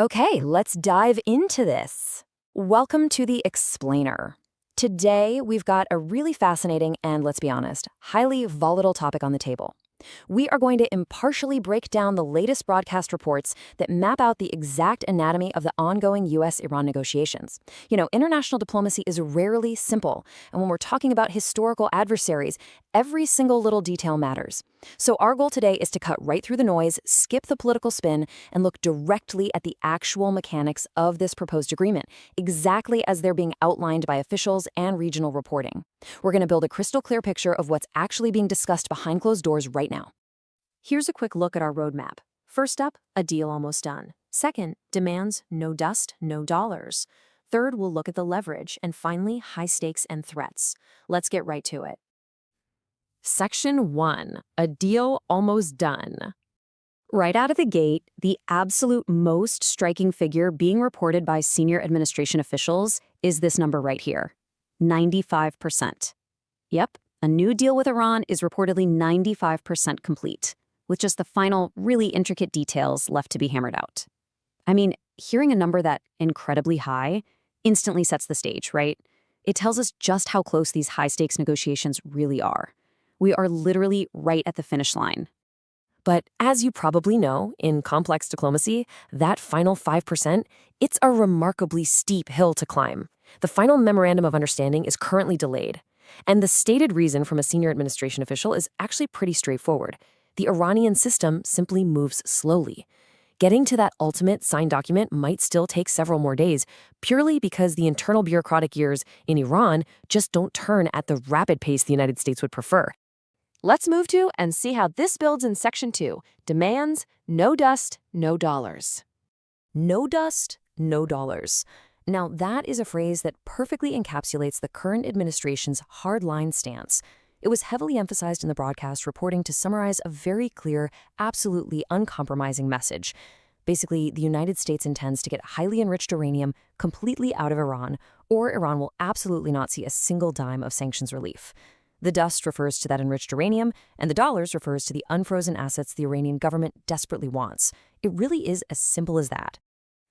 Okay, let's dive into this. Welcome to the Explainer. Today, we've got a really fascinating and, let's be honest, highly volatile topic on the table. We are going to impartially break down the latest broadcast reports that map out the exact anatomy of the ongoing US-Iran negotiations. International diplomacy is rarely simple, and when we're talking about historical adversaries, every single little detail matters. So our goal today is to cut right through the noise, skip the political spin, and look directly at the actual mechanics of this proposed agreement, exactly as they're being outlined by officials and regional reporting. We're going to build a crystal clear picture of what's actually being discussed behind closed doors right now. Here's a quick look at our roadmap. First up, a deal almost done. Second, demands no dust, no dollars. Third, we'll look at the leverage. And finally, high stakes and threats. Let's get right to it. Section 1, a deal almost done. Right out of the gate, the absolute most striking figure being reported by senior administration officials is this number right here, 95%. Yep, a new deal with Iran is reportedly 95% complete, with just the final, really intricate details left to be hammered out. I mean, hearing a number that incredibly high instantly sets the stage, right? It tells us just how close these high-stakes negotiations really are. We are literally right at the finish line. But as you probably know, in complex diplomacy, that final 5%, it's a remarkably steep hill to climb. The final memorandum of understanding is currently delayed. And the stated reason from a senior administration official is actually pretty straightforward. The Iranian system simply moves slowly. Getting to that ultimate signed document might still take several more days, purely because the internal bureaucratic gears in Iran just don't turn at the rapid pace the United States would prefer. Let's move to and see how this builds in Section 2, demands no dust, no dollars. No dust, no dollars. Now, that is a phrase that perfectly encapsulates the current administration's hardline stance. It was heavily emphasized in the broadcast reporting to summarize a very clear, absolutely uncompromising message. Basically, the United States intends to get highly enriched uranium completely out of Iran, or Iran will absolutely not see a single dime of sanctions relief. The dust refers to that enriched uranium, and the dollars refers to the unfrozen assets the Iranian government desperately wants. It really is as simple as that.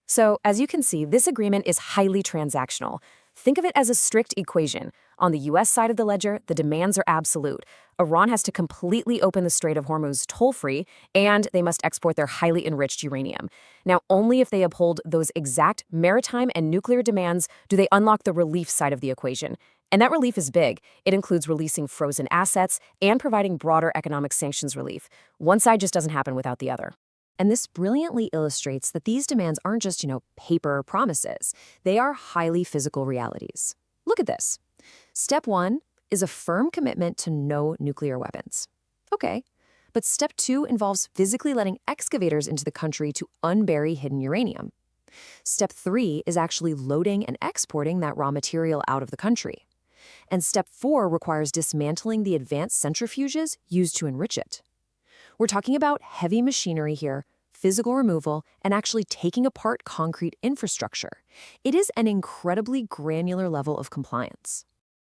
So, as you can see, this agreement is highly transactional. Think of it as a strict equation. On the U.S. side of the ledger, the demands are absolute. Iran has to completely open the Strait of Hormuz toll-free, and they must export their highly enriched uranium. Now, only if they uphold those exact maritime and nuclear demands do they unlock the relief side of the equation. And that relief is big. It includes releasing frozen assets and providing broader economic sanctions relief. One side just doesn't happen without the other. And this brilliantly illustrates that these demands aren't just, paper promises. They are highly physical realities. Look at this. Step 1 is a firm commitment to no nuclear weapons. Okay, but step 2 involves physically letting excavators into the country to unbury hidden uranium. Step 3 is actually loading and exporting that raw material out of the country. And step 4 requires dismantling the advanced centrifuges used to enrich it. We're talking about heavy machinery here, physical removal, and actually taking apart concrete infrastructure. It is an incredibly granular level of compliance.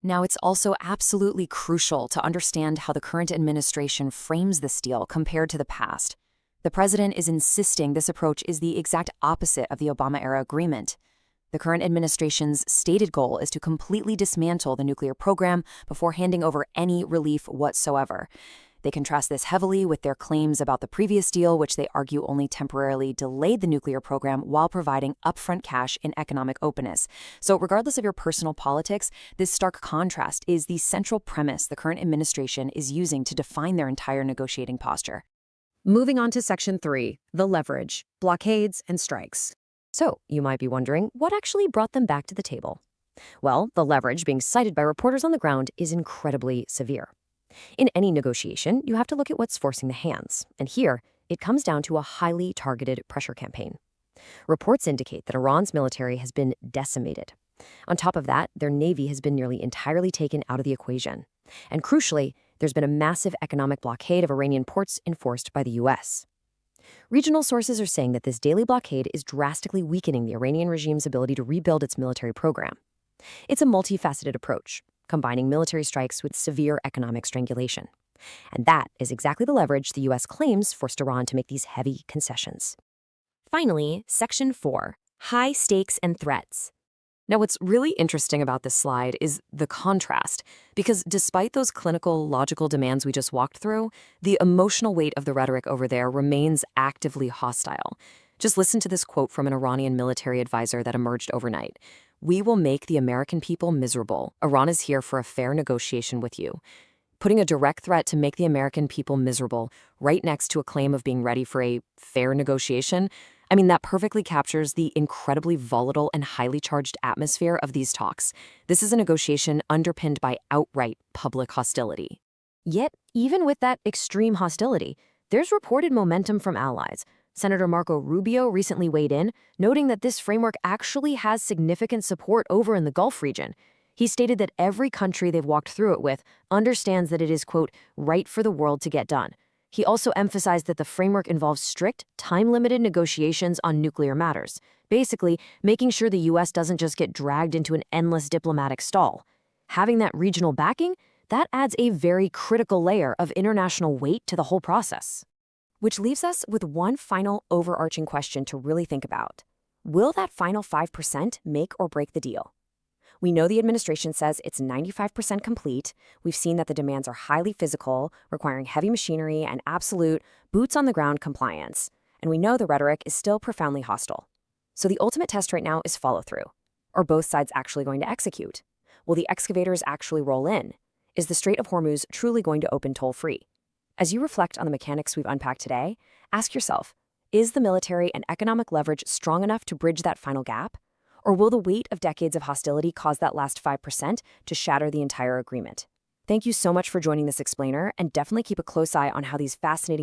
Now, it's also absolutely crucial to understand how the current administration frames this deal compared to the past. The president is insisting this approach is the exact opposite of the Obama-era agreement. The current administration's stated goal is to completely dismantle the nuclear program before handing over any relief whatsoever. They contrast this heavily with their claims about the previous deal, which they argue only temporarily delayed the nuclear program while providing upfront cash in economic openness. So regardless of your personal politics, this stark contrast is the central premise the current administration is using to define their entire negotiating posture. Moving on to Section 3, the leverage, blockades, and strikes. So, you might be wondering, what actually brought them back to the table? Well, the leverage being cited by reporters on the ground is incredibly severe. In any negotiation, you have to look at what's forcing the hands, and here, it comes down to a highly targeted pressure campaign. Reports indicate that Iran's military has been decimated. On top of that, their navy has been nearly entirely taken out of the equation. And crucially, there's been a massive economic blockade of Iranian ports enforced by the U.S. Regional sources are saying that this daily blockade is drastically weakening the Iranian regime's ability to rebuild its military program. It's a multifaceted approach, combining military strikes with severe economic strangulation. And that is exactly the leverage the U.S. claims forced Iran to make these heavy concessions. finally, Section 4, High Stakes and Threats. Now, what's really interesting about this slide is the contrast, because despite those clinical, logical demands we just walked through, the emotional weight of the rhetoric over there remains actively hostile. Just listen to this quote from an Iranian military advisor that emerged overnight. "We will make the American people miserable. Iran is here for a fair negotiation with you." Putting a direct threat to make the American people miserable right next to a claim of being ready for a fair negotiation, I mean, that perfectly captures the incredibly volatile and highly charged atmosphere of these talks. This is a negotiation underpinned by outright public hostility. Yet, even with that extreme hostility, there's reported momentum from allies. Senator Marco Rubio recently weighed in, noting that this framework actually has significant support over in the Gulf region. He stated that every country they've walked through it with understands that it is, quote, right for the world to get done. He also emphasized that the framework involves strict, time-limited negotiations on nuclear matters, basically making sure the U.S. doesn't just get dragged into an endless diplomatic stall. Having that regional backing, that adds a very critical layer of international weight to the whole process. Which leaves us with one final overarching question to really think about. Will that final 5% make or break the deal? We know the administration says it's 95% complete. We've seen that the demands are highly physical, requiring heavy machinery and absolute boots-on-the-ground compliance. And we know the rhetoric is still profoundly hostile. So the ultimate test right now is follow-through. Are both sides actually going to execute? Will the excavators actually roll in? Is the Strait of Hormuz truly going to open toll-free? As you reflect on the mechanics we've unpacked today, ask yourself, is the military and economic leverage strong enough to bridge that final gap? Or will the weight of decades of hostility cause that last 5% to shatter the entire agreement? Thank you so much for joining this explainer, and definitely keep a close eye on how these fascinating